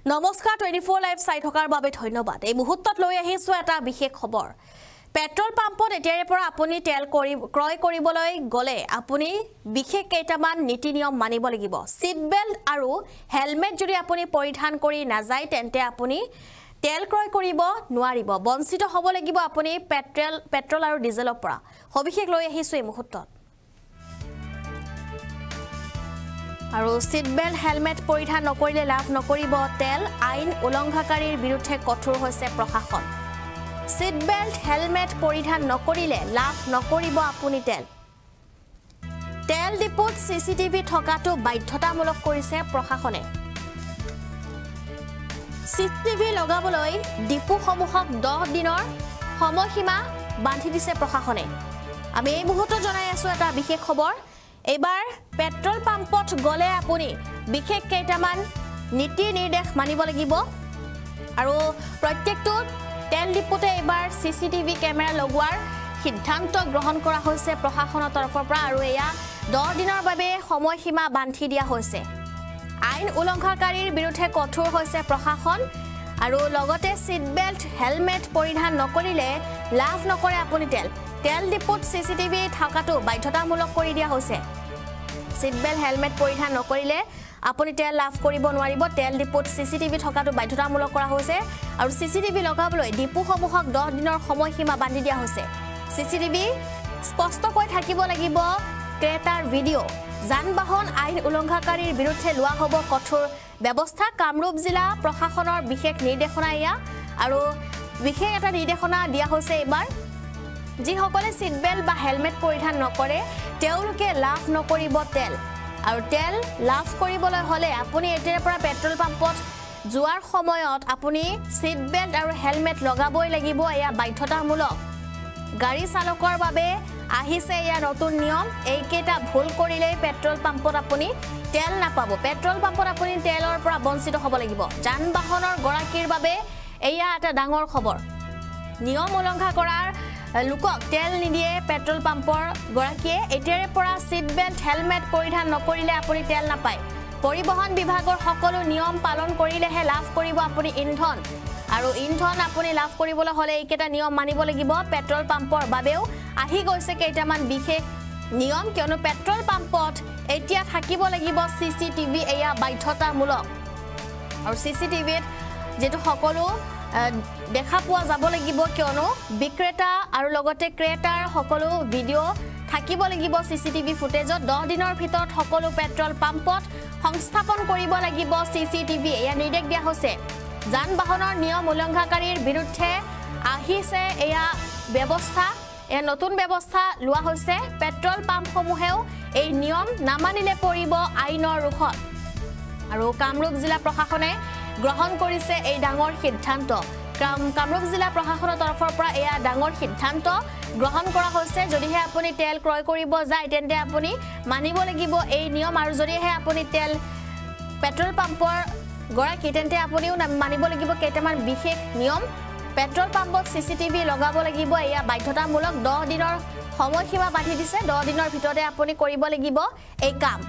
নমস্কাৰ 24 লাইভ চাই থকাৰ বাবে ধন্যবাদ। এই মুহূৰ্তত লৈ আহিছো এটা বিশেষ খবৰ। পেট্ৰল পাম্পত এতিয়াৰে পৰা আপুনি তেল ক্ৰয় কৰিবলৈ গলে আপুনি বিশেষ কেইটামান নীতি নিয়ম মানিব লাগিব। সিট বেল্ট আৰু হেলমেট যদি আপুনি পৰিধান কৰি নাযায় তেন্তে আপুনি তেল ক্ৰয় কৰিব নোৱাৰিব। বঞ্চিত হ'ব লাগিব আপুনি পেট্ৰল আৰু ডিজেলৰ পৰা। সবিশেষ লৈ আহিছো এই মুহূৰ্তত। আৰু সিট বেল্ট হেলমেট পৰিধান নকৰিলে লাভ নকৰিব তেল। আইন উলংঘাকাৰীৰ বিৰুদ্ধে কঠোৰ হৈছে প্ৰশাসন। সিট বেল্ট হেলমেট পৰিধান নকৰিলে লাভ নকৰিব আপুনি তেল। তেল ডিপুত চিচিটিভি থকাটো বাধ্যতামূলক কৰিছে প্ৰশাসনে। চিচিটিভি লগাবলৈ ডিপুসমূহক 10 দিনৰ সময়সীমা বান্ধি দিছে প্ৰশাসনে। আমি এই মুহূৰ্তত জনাই আছো এটা বিশেষ খবৰ। এবাৰ পেট্ৰল পাম্পত গলে আপুনি বিশেষ কেইটামান নীতি নিৰ্দেশ মানিব লাগিব। আৰু প্ৰত্যেকটো তেল ডিপুতে এবাৰ চিচিটিভি কেমেৰা লগোৱাৰ সিদ্ধান্ত গ্ৰহণ কৰা হৈছে প্ৰশাসনৰ তৰফৰ পৰা। আৰু এয়া 10 দিনৰ বাবে সময়সীমা বান্ধি দিয়া হৈছে। আইন উলংঘাকাৰীৰ বিৰুদ্ধে কঠোৰ হৈছে প্ৰশাসন। আৰু লগতে সিট বেল্ট হেলমেট পৰিধান নকৰিলে লাভ নকৰে আপুনি তেল। তেল ডিপুত চিচিটিভি থকাটো বাধ্যতামূলক কৰি দিয়া হৈছে। সিট বেল্ট হেলমেট পৰিধান নকৰিলে আপুনি তেল লাভ কৰিব নোৱাৰিব। তেল ডিপুত চিচিটিভি থকাটো বাধ্যতামূলক কৰা হৈছে। আৰু চিচিটিভি লগাবলৈ ডিপুসমূহক 10 দিনৰ সময়সীমা বান্ধি দিয়া হৈছে। চিচিটিভি স্পষ্টকৈ থাকিব লাগিব ক্ৰেতাৰ ভিডিঅ'। যান বাহন আইন উলংঘাকাৰীৰ বিৰুদ্ধে লোৱা হ'ব কঠোৰ ব্যৱস্থা। কামৰূপ জিলা প্ৰশাসনৰ বিশেষ নিৰ্দেশনা এয়া। আৰু বিশেষ এটা নিৰ্দেশনা দিয়া হৈছে এইবাৰ। যিসকলে সিট বেল্ট বা হেলমেট পৰিধান নকৰে তেওঁলোকে লাভ নকৰিব তেল। আৰু তেল লাভ কৰিবলৈ হলে আপুনি এতিয়াৰ পৰা পেট্ৰল পাম্পত যোৱাৰ সময়ত আপুনি সিট বেল্ট আৰু হেলমেট লগাবই লাগিব। এয়া বাধ্যতামূলক। গাড়ী চালকৰ বাবে আহিছে এয়া নতুন নিয়ম। এইকেইটা ভুল কৰিলেই পেট্ৰল পাম্পত আপুনি তেল নাপাব। পেট্ৰল পাম্পত আপুনি তেলৰ পৰা বঞ্চিত হ'ব লাগিব। যান বাহনৰ গৰাকীৰ বাবে এয়া এটা ডাঙৰ খবৰ। নিয়ম উলংঘা কৰাৰ লোকক তেল নিদিয়ে পেট্ৰল পাম্পৰ গৰাকীয়ে। এতিয়াৰে পৰা সিট বেল্ট হেলমেট পৰিধান নকৰিলে আপুনি তেল নাপায়। পৰিবহণ বিভাগৰ সকলো নিয়ম পালন কৰিলেহে লাভ কৰিব আপুনি ইন্ধন। আৰু ইন্ধন আপুনি লাভ কৰিবলৈ হলে এইকেইটা নিয়ম মানিব লাগিব। পেট্ৰল পাম্পৰ বাবেও আহি গৈছে কেইটামান বিশেষ নিয়ম। কিয়নো পেট্ৰল পাম্পত এতিয়া থাকিব লাগিব চিচিটিভি। এয়া বাধ্যতামূলক। আৰু চিচিটিভিত যেটো সকলো দেখা পোৱা যাব লাগিব। কিয়নো বিক্ৰেতা আৰু লগতে ক্ৰেতাৰ সকলো ভিডিঅ' থাকিব লাগিব চিচিটিভি ফুটেজত। 10 দিনৰ ভিতৰত সকলো পেট্ৰল পাম্পত সংস্থাপন কৰিব লাগিব চিচিটিভি। এয়া নিৰ্দেশ দিয়া হৈছে। যান বাহনৰ নিয়ম উলংঘাকাৰীৰ বিৰুদ্ধে আহিছে এয়া ব্যৱস্থা। এয়া নতুন ব্যৱস্থা লোৱা হৈছে। পেট্ৰল পাম্পসমূহেও এই নিয়ম নামানিলে পৰিব আইনৰ ৰোষত। আৰু কামৰূপ জিলা প্ৰশাসনে গ্ৰহণ কৰিছে এই ডাঙৰ সিদ্ধান্ত। কামৰূপ জিলা প্ৰশাসনৰ তৰফৰ পৰা এয়া ডাঙৰ সিদ্ধান্ত গ্ৰহণ কৰা হৈছে। যদিহে আপুনি তেল ক্ৰয় কৰিব যায় তেন্তে আপুনি মানিব লাগিব এই নিয়ম। আৰু যদিহে আপুনি তেল পেট্ৰল পাম্পৰ গৰাকী তেন্তে আপুনিও মানিব লাগিব কেইটামান বিশেষ নিয়ম। পেট্ৰল পাম্পত চিচিটিভি লগাব লাগিব। এয়া বাধ্যতামূলক। 10 দিনৰ সময়সীমা বান্ধি দিছে। 10 দিনৰ ভিতৰতে আপুনি কৰিব লাগিব এই কাম।